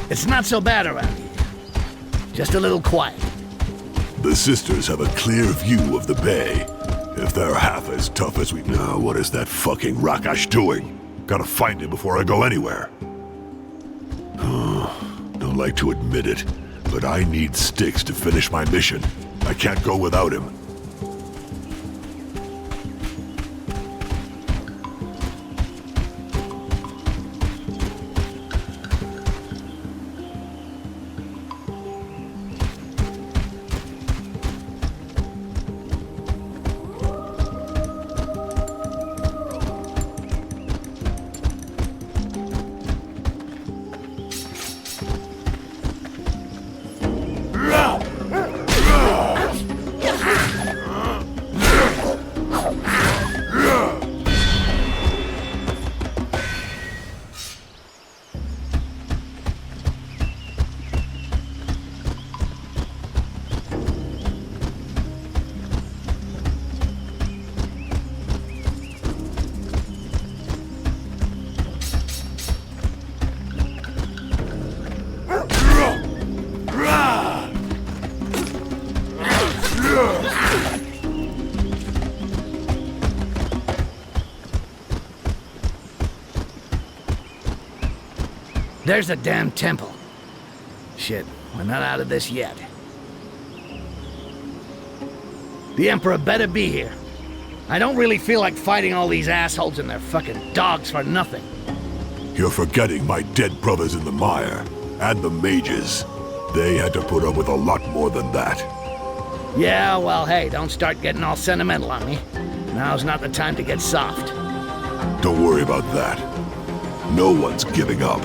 It's not so bad around here. Just a little quiet. The sisters have a clear view of the bay. If they're half as tough as we... Now, what is that fucking Rakash doing? Gotta find him before I go anywhere. Don't like to admit it, but I need sticks to finish my mission. I can't go without him. There's the damn temple. Shit, we're not out of this yet. The Emperor better be here. I don't really feel like fighting all these assholes and their fucking dogs for nothing. You're forgetting my dead brothers in the mire, and the mages. They had to put up with a lot more than that. Yeah, well, hey, don't start getting all sentimental on me. Now's not the time to get soft. Don't worry about that. No one's giving up.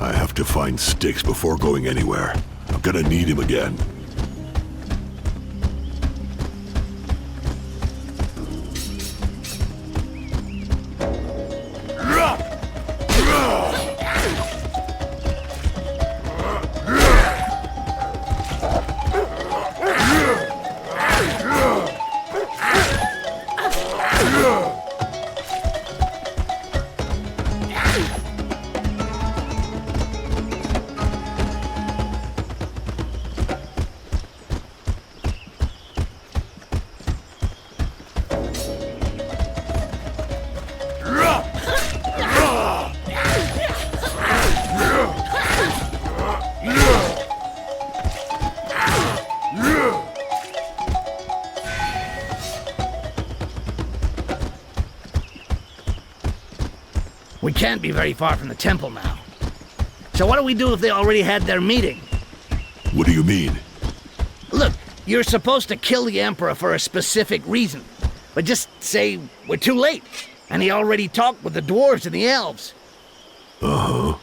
I have to find sticks before going anywhere. I'm gonna need him again. We can't be very far from the temple now. So what do we do if they already had their meeting? What do you mean? Look, you're supposed to kill the Emperor for a specific reason. But just say we're too late, and he already talked with the dwarves and the elves. Uh-huh.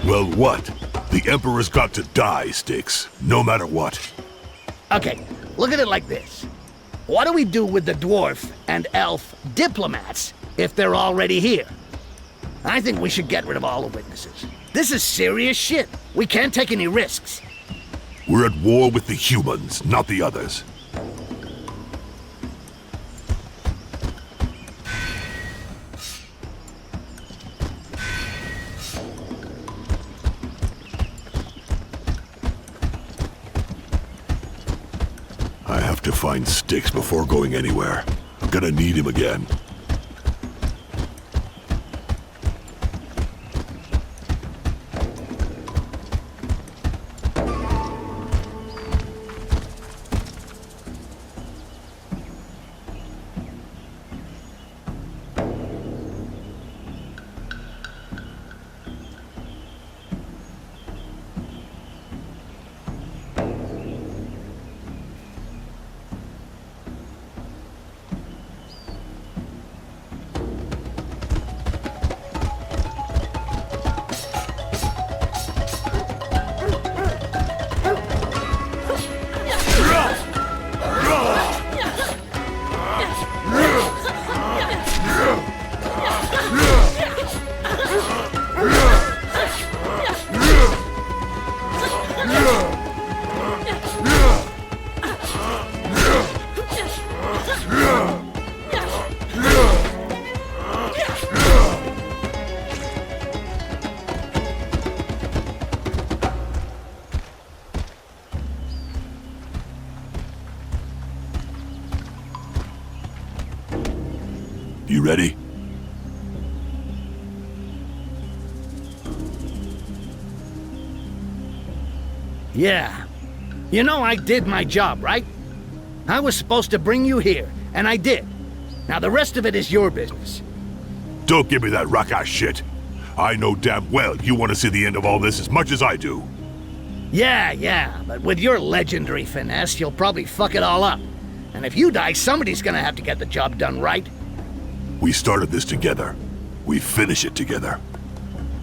Well, what? The Emperor's got to die, Styx. No matter what. Okay, look at it like this. What do we do with the dwarf and elf diplomats if they're already here? I think we should get rid of all the witnesses. This is serious shit. We can't take any risks. We're at war with the humans, not the others. I have to find Styx before going anywhere. I'm gonna need him again. You ready? Yeah. You know I did my job, right? I was supposed to bring you here, and I did. Now the rest of it is your business. Don't give me that rock-ass shit. I know damn well you want to see the end of all this as much as I do. Yeah, but with your legendary finesse, you'll probably fuck it all up. And if you die, somebody's gonna have to get the job done right. We started this together. We finish it together.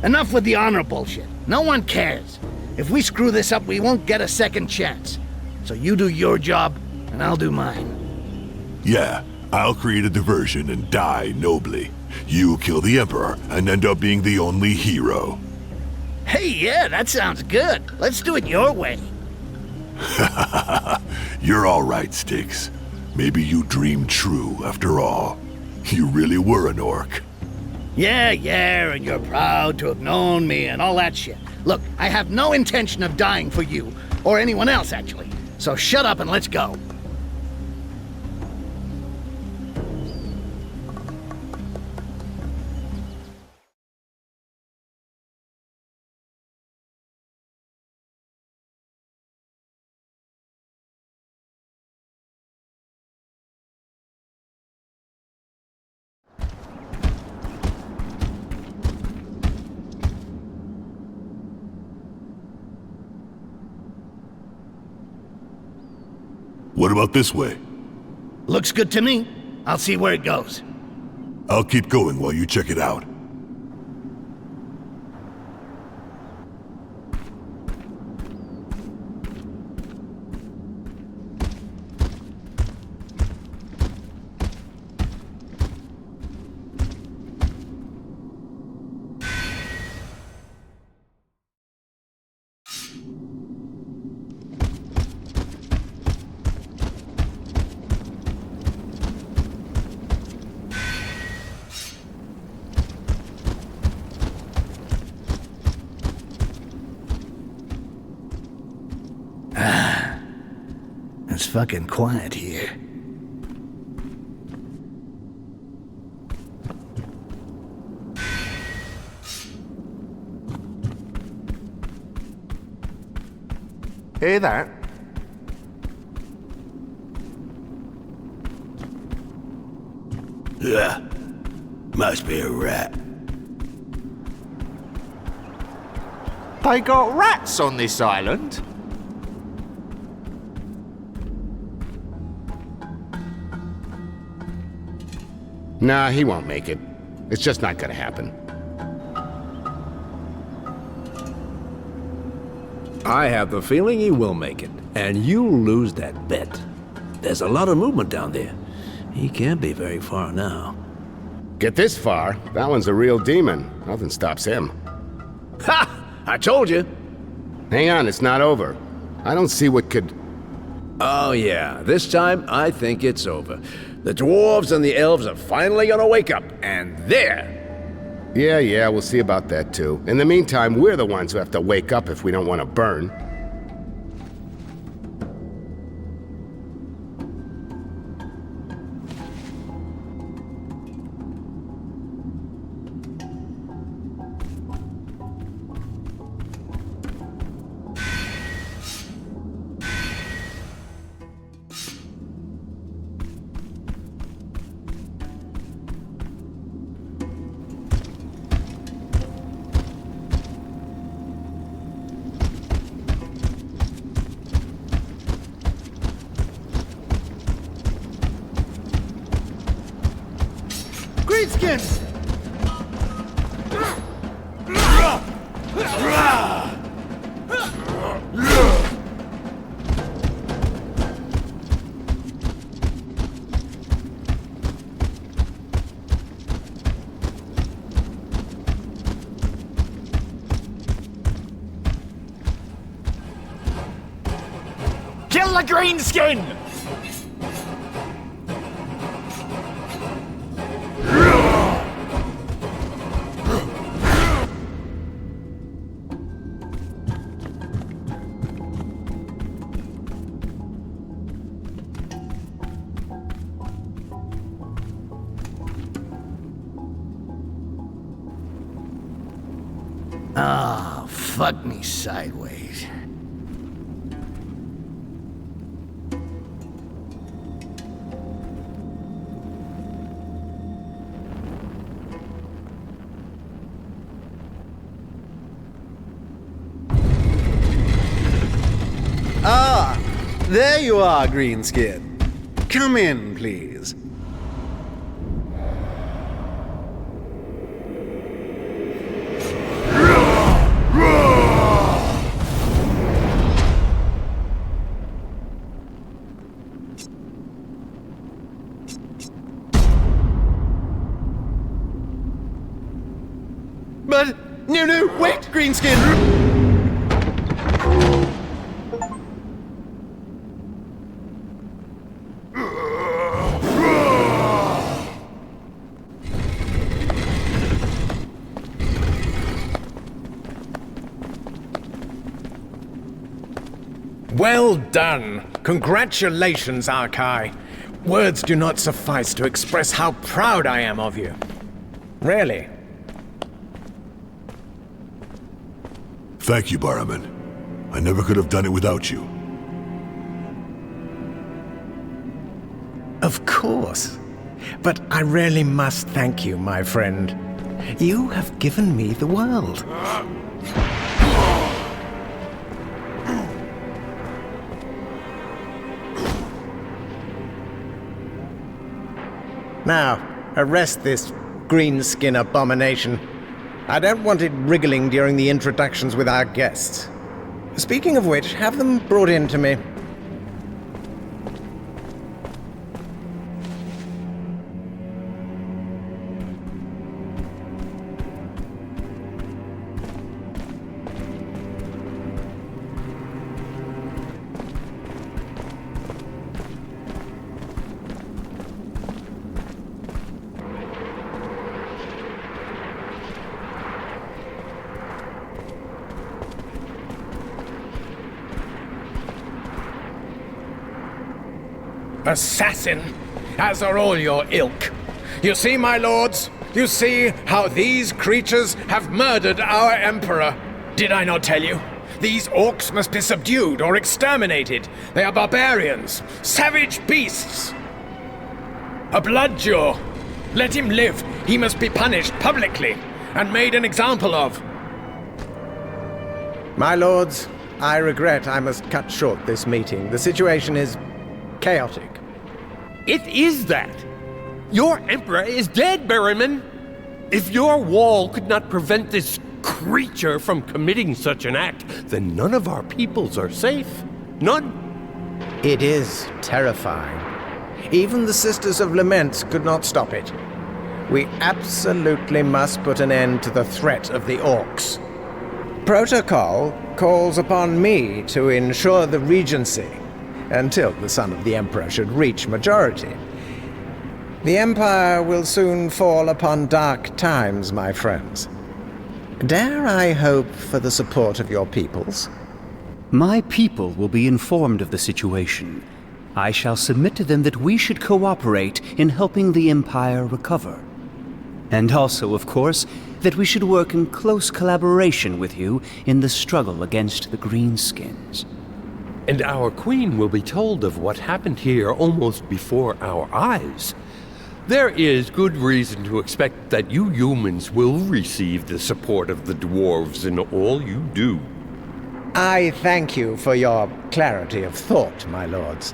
Enough with the honor bullshit. No one cares. If we screw this up, we won't get a second chance. So you do your job, and I'll do mine. Yeah, I'll create a diversion and die nobly. You kill the Emperor and end up being the only hero. Hey, yeah, that sounds good. Let's do it your way. You're all right, Styx. Maybe you dreamed true after all. You really were an orc. Yeah, and you're proud to have known me and all that shit. Look, I have no intention of dying for you, or anyone else, actually. So shut up and let's go. What about this way? Looks good to me. I'll see where it goes. I'll keep going while you check it out. it's fucking quiet here. Hear that? Yeah. Must be a rat. They got rats on this island? Nah, he won't make it. It's just not gonna happen. I have the feeling he will make it, and you'll lose that bet. There's a lot of movement down there. He can't be very far now. Get this far, that one's a real demon. Nothing stops him. Ha! I told you! Hang on, it's not over. I don't see what could... Oh yeah, this time I think it's over. The dwarves and the elves are finally gonna wake up, and there! Yeah, we'll see about that too. In the meantime, we're the ones who have to wake up if we don't want to burn. Greenskin! Kill the greenskin! Oh, fuck me sideways. Ah, there you are, Greenskin. Come in, please. But, no, wait, Greenskin! Well done! Congratulations, Arkai. Words do not suffice to express how proud I am of you. Really. Thank you, Barrowman. I never could have done it without you. Of course. But I really must thank you, my friend. You have given me the world. Now, arrest this greenskin abomination. I don't want it wriggling during the introductions with our guests. Speaking of which, have them brought in to me. Assassin, as are all your ilk. You see, my lords? You see how these creatures have murdered our emperor? Did I not tell you? These orcs must be subdued or exterminated. They are barbarians, savage beasts. A bloodjaw. Let him live. He must be punished publicly and made an example of. My lords, I regret I must cut short this meeting. The situation is chaotic. It is that. Your emperor is dead, Berryman. If your wall could not prevent this creature from committing such an act, then none of our peoples are safe. None. It is terrifying. Even the Sisters of Laments could not stop it. We absolutely must put an end to the threat of the orcs. Protocol calls upon me to ensure the regency, until the son of the Emperor should reach majority. The Empire will soon fall upon dark times, my friends. Dare I hope for the support of your peoples? My people will be informed of the situation. I shall submit to them that we should cooperate in helping the Empire recover. And also, of course, that we should work in close collaboration with you in the struggle against the Greenskins. And our queen will be told of what happened here almost before our eyes. There is good reason to expect that you humans will receive the support of the dwarves in all you do. I thank you for your clarity of thought, my lords.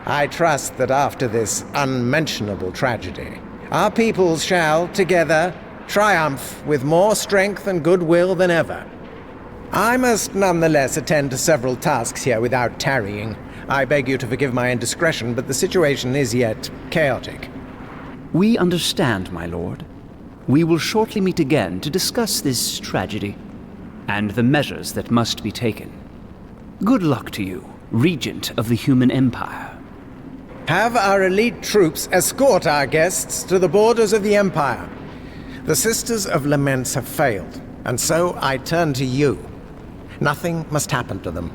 I trust that after this unmentionable tragedy, our peoples shall, together, triumph with more strength and goodwill than ever. I must nonetheless attend to several tasks here without tarrying. I beg you to forgive my indiscretion, but the situation is yet chaotic. We understand, my lord. We will shortly meet again to discuss this tragedy and the measures that must be taken. Good luck to you, Regent of the Human Empire. Have our elite troops escort our guests to the borders of the Empire. The Sisters of Laments have failed, and so I turn to you. Nothing must happen to them.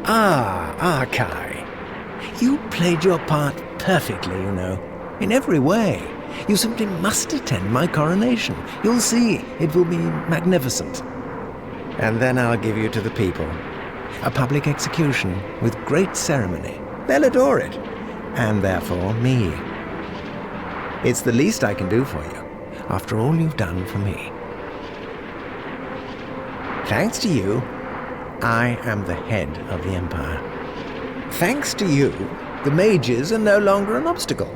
Arkai. You played your part perfectly, you know. In every way. You simply must attend my coronation. You'll see, it will be magnificent. And then I'll give you to the people. A public execution with great ceremony. They'll adore it. And therefore, me. It's the least I can do for you, after all you've done for me. Thanks to you, I am the head of the Empire. Thanks to you, the mages are no longer an obstacle.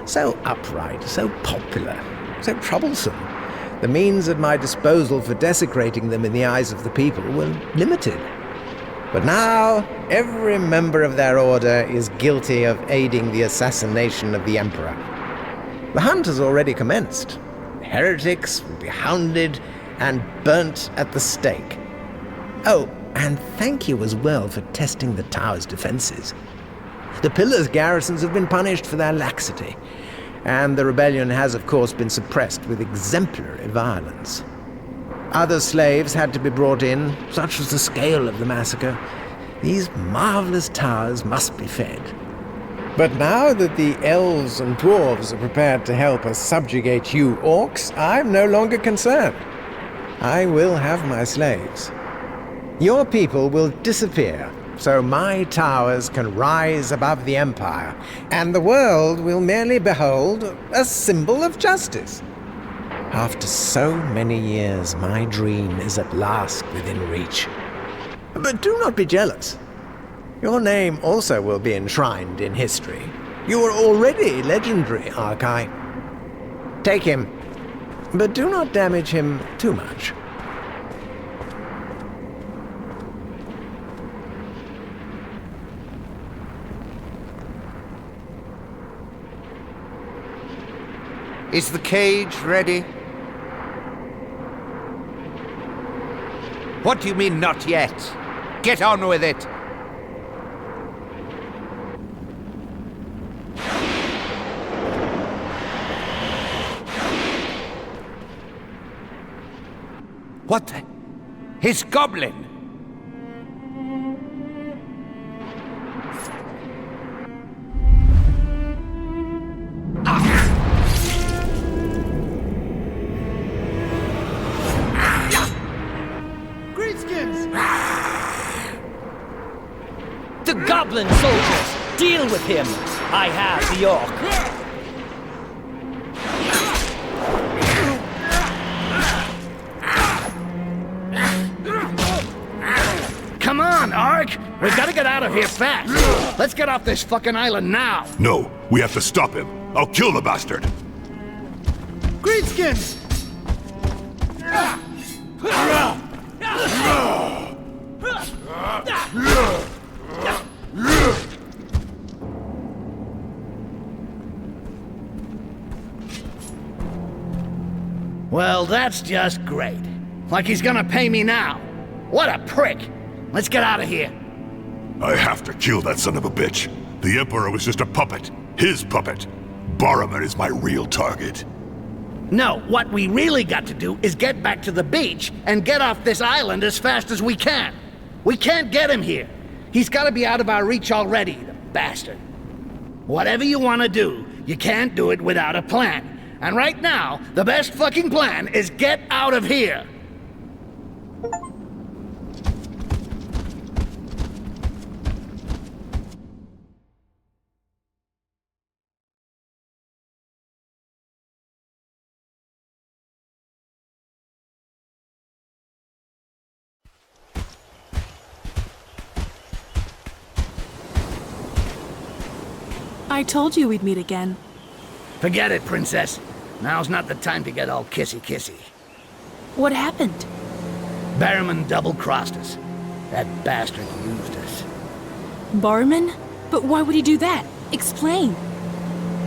So upright, so popular, so troublesome. The means at my disposal for desecrating them in the eyes of the people were limited. But now, every member of their order is guilty of aiding the assassination of the Emperor. The hunt has already commenced. Heretics will be hounded and burnt at the stake. Oh, and thank you as well for testing the tower's defenses. The Pillar's garrisons have been punished for their laxity, and the rebellion has, of course, been suppressed with exemplary violence. Other slaves had to be brought in, such was the scale of the massacre. These marvelous towers must be fed. But now that the elves and dwarves are prepared to help us subjugate you orcs, I'm no longer concerned. I will have my slaves. Your people will disappear, so my towers can rise above the Empire, and the world will merely behold a symbol of justice. After so many years, my dream is at last within reach. But do not be jealous. Your name also will be enshrined in history. You are already legendary, Arkai. Take him, but do not damage him too much. Is the cage ready? What do you mean, not yet? Get on with it! What the? His goblin! To goblin soldiers! Deal with him! I have the orc. Come on, Ark! We've got to get out of here fast! Let's get off this fucking island now! No, we have to stop him. I'll kill the bastard! Greenskins! Well, that's just great. Like he's gonna pay me now. What a prick! Let's get out of here. I have to kill that son of a bitch. The Emperor was just a puppet. His puppet. Barman is my real target. No, what we really got to do is get back to the beach and get off this island as fast as we can. We can't get him here. He's gotta be out of our reach already, the bastard. Whatever you want to do, you can't do it without a plan. And right now, the best fucking plan is get out of here. I told you we'd meet again. Forget it, Princess. Now's not the time to get all kissy-kissy. What happened? Barrowman double-crossed us. That bastard used us. Barman? But why would he do that? Explain.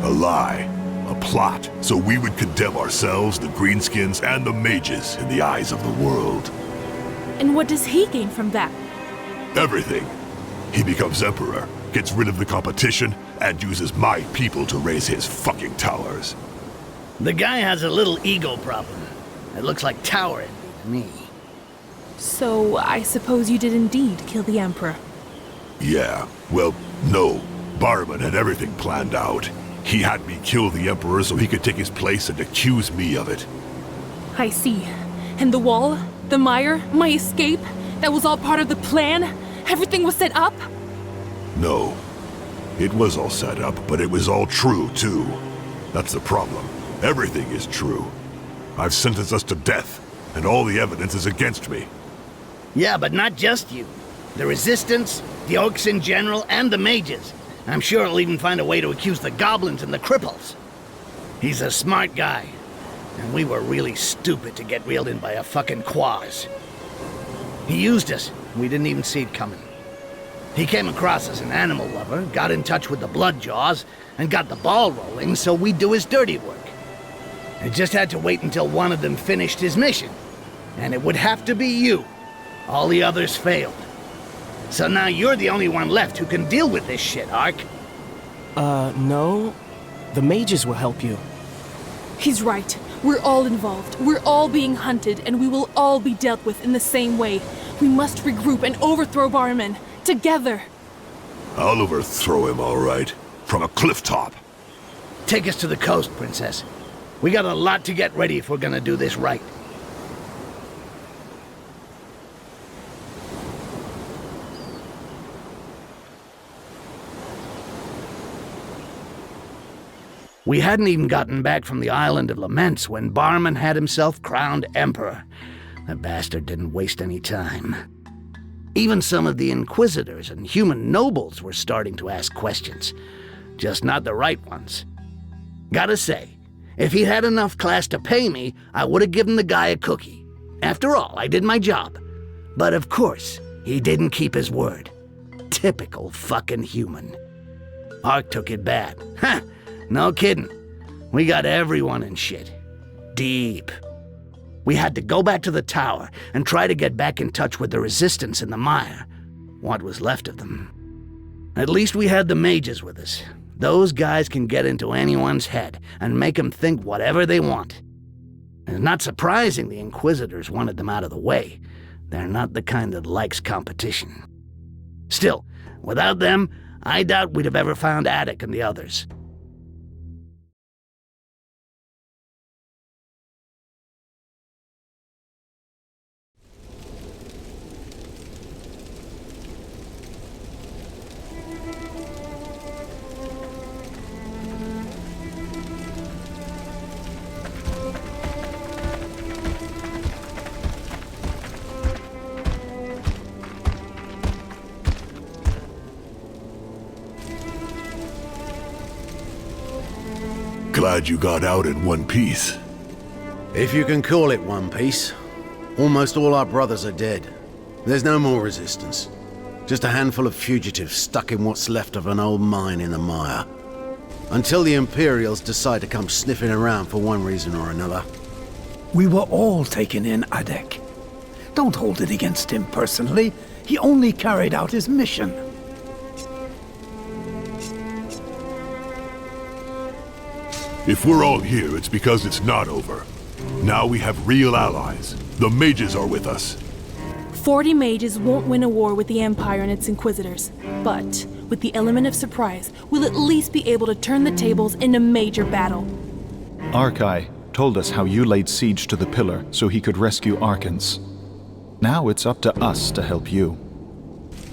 A lie. A plot. So we would condemn ourselves, the Greenskins, and the mages in the eyes of the world. And what does he gain from that? Everything. He becomes Emperor, gets rid of the competition, and uses my people to raise his fucking towers. The guy has a little ego problem. It looks like tower envy to me. So, I suppose you did indeed kill the Emperor. Yeah, well, no. Barman had everything planned out. He had me kill the Emperor so he could take his place and accuse me of it. I see. And the wall? The mire? My escape? That was all part of the plan? Everything was set up? No. It was all set up, but it was all true, too. That's the problem. Everything is true. I've sentenced us to death, and all the evidence is against me. Yeah, but not just you. The Resistance, the Orcs in general, and the mages. I'm sure he'll even find a way to accuse the goblins and the cripples. He's a smart guy, and we were really stupid to get reeled in by a fucking quaz. He used us. We didn't even see it coming. He came across as an animal lover, got in touch with the Bloodjaws, and got the ball rolling so we'd do his dirty work. It just had to wait until one of them finished his mission. And it would have to be you. All the others failed. So now you're the only one left who can deal with this shit, Ark. No. The mages will help you. He's right. We're all involved. We're all being hunted, and we will all be dealt with in the same way. We must regroup and overthrow Barman. Together. I'll overthrow him, all right. From a cliff top. Take us to the coast, Princess. We got a lot to get ready if we're gonna do this right. We hadn't even gotten back from the island of Laments when Barman had himself crowned Emperor. The bastard didn't waste any time. Even some of the Inquisitors and human nobles were starting to ask questions. Just not the right ones. Gotta say, if he had enough class to pay me, I would have given the guy a cookie. After all, I did my job. But of course, he didn't keep his word. Typical fucking human. Ark took it bad. Ha! No kidding. We got everyone in shit. Deep. We had to go back to the tower and try to get back in touch with the Resistance in the mire. What was left of them. At least we had the mages with us. Those guys can get into anyone's head and make them think whatever they want. It's not surprising the Inquisitors wanted them out of the way. They're not the kind that likes competition. Still, without them, I doubt we'd have ever found Attic and the others. Glad you got out in one piece. If you can call it one piece. Almost all our brothers are dead. There's no more resistance. Just a handful of fugitives stuck in what's left of an old mine in the mire. Until the Imperials decide to come sniffing around for one reason or another. We were all taken in, Adek. Don't hold it against him personally. He only carried out his mission. If we're all here, it's because it's not over. Now we have real allies. The mages are with us. 40 mages won't win a war with the Empire and its Inquisitors, but with the element of surprise, we'll at least be able to turn the tables in a major battle. Arkai told us how you laid siege to the pillar so he could rescue Arkans. Now it's up to us to help you.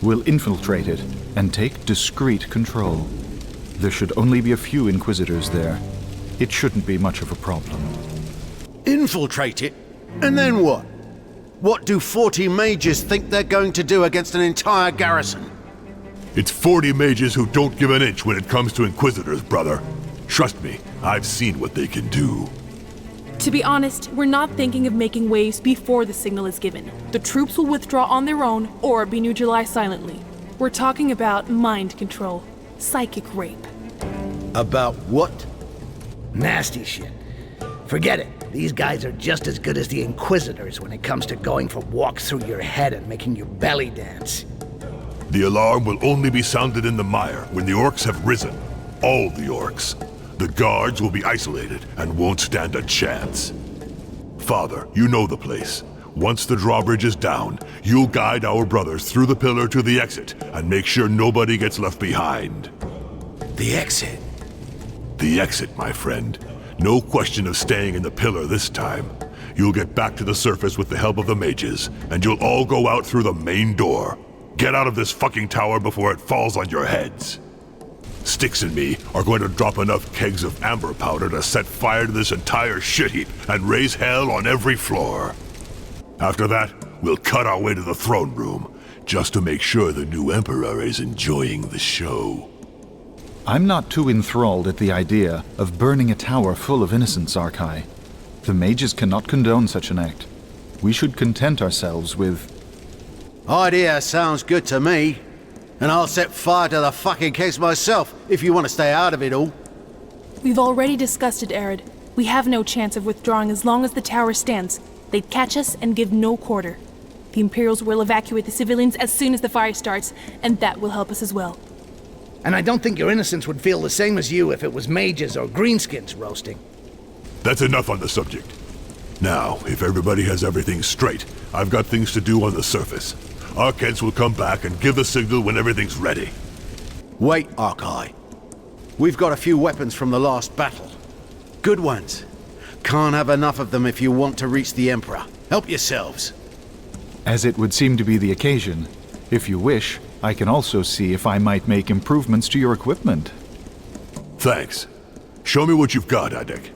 We'll infiltrate it and take discreet control. There should only be a few Inquisitors there. It shouldn't be much of a problem. Infiltrate it? And then what? What do 40 mages think they're going to do against an entire garrison? It's 40 mages who don't give an inch when it comes to Inquisitors, brother. Trust me, I've seen what they can do. To be honest, we're not thinking of making waves before the signal is given. The troops will withdraw on their own or be neutralized silently. We're talking about mind control, psychic rape. About what? Nasty shit. Forget it. These guys are just as good as the Inquisitors when it comes to going for walks through your head and making your belly dance. The alarm will only be sounded in the mire when the orcs have risen. All the orcs. The guards will be isolated and won't stand a chance. Father, you know the place. Once the drawbridge is down, you'll guide our brothers through the pillar to the exit and make sure nobody gets left behind. The exit? The exit, my friend. No question of staying in the pillar this time. You'll get back to the surface with the help of the mages, and you'll all go out through the main door. Get out of this fucking tower before it falls on your heads. Styx and me are going to drop enough kegs of amber powder to set fire to this entire shit heap and raise hell on every floor. After that, we'll cut our way to the throne room, just to make sure the new Emperor is enjoying the show. I'm not too enthralled at the idea of burning a tower full of innocents, Arkai. The mages cannot condone such an act. We should content ourselves with... Idea sounds good to me. And I'll set fire to the fucking kegs myself, if you want to stay out of it all. We've already discussed it, Arid. We have no chance of withdrawing as long as the tower stands. They'd catch us and give no quarter. The Imperials will evacuate the civilians as soon as the fire starts, and that will help us as well. And I don't think your innocents would feel the same as you if it was mages or greenskins roasting. That's enough on the subject. Now, if everybody has everything straight, I've got things to do on the surface. Arkans will come back and give the signal when everything's ready. Wait, Arkai. We've got a few weapons from the last battle. Good ones. Can't have enough of them if you want to reach the Emperor. Help yourselves. As it would seem to be the occasion, if you wish, I can also see if I might make improvements to your equipment. Thanks. Show me what you've got, Adek.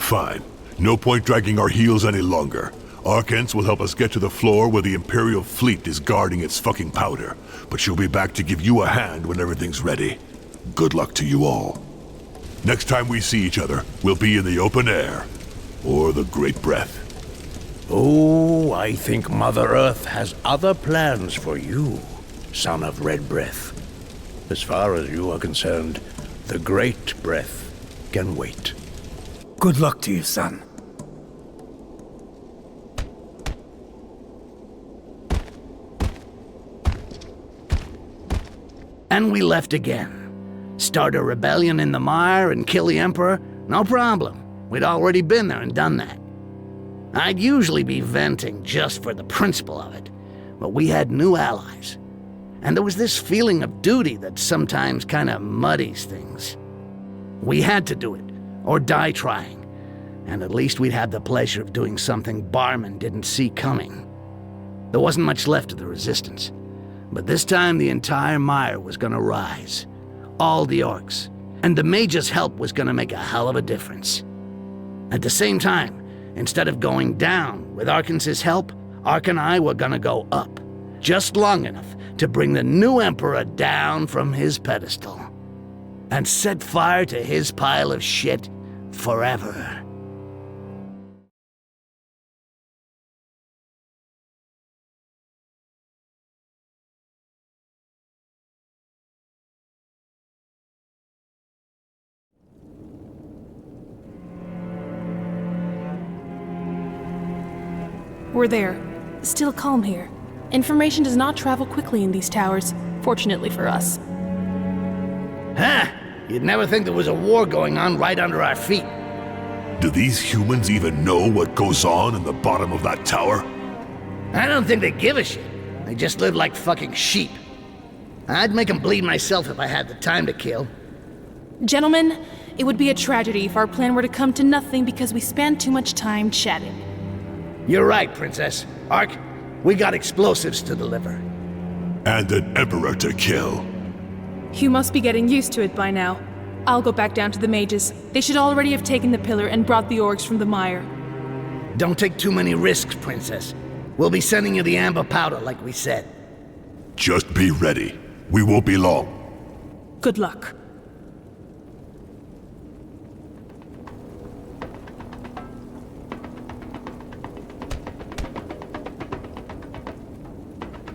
Fine. No point dragging our heels any longer. Arkens will help us get to the floor where the Imperial fleet is guarding its fucking powder. But she'll be back to give you a hand when everything's ready. Good luck to you all. Next time we see each other, we'll be in the open air. Or the Great Breath. Oh, I think Mother Earth has other plans for you, son of Red Breath. As far as you are concerned, the Great Breath can wait. Good luck to you, son. And we left again. Start a rebellion in the mire and kill the Emperor? No problem. We'd already been there and done that. I'd usually be venting just for the principle of it, but we had new allies. And there was this feeling of duty that sometimes kind of muddies things. We had to do it, or die trying. And at least we'd have the pleasure of doing something Barman didn't see coming. There wasn't much left of the Resistance. But this time the entire mire was gonna rise. All the orcs. And the mage's help was gonna make a hell of a difference. At the same time, instead of going down with Arkens's help, Ark and I were gonna go up. Just long enough to bring the new Emperor down from his pedestal. And set fire to his pile of shit forever. We're there. Still calm here. Information does not travel quickly in these towers, fortunately for us. Huh! You'd never think there was a war going on right under our feet. Do these humans even know what goes on in the bottom of that tower? I don't think they give a shit. They just live like fucking sheep. I'd make them bleed myself if I had the time to kill. Gentlemen, it would be a tragedy if our plan were to come to nothing because we spent too much time chatting. You're right, Princess. Ark, we got explosives to deliver. And an Emperor to kill. You must be getting used to it by now. I'll go back down to the mages. They should already have taken the pillar and brought the orcs from the mire. Don't take too many risks, Princess. We'll be sending you the amber powder like we said. Just be ready. We won't be long. Good luck.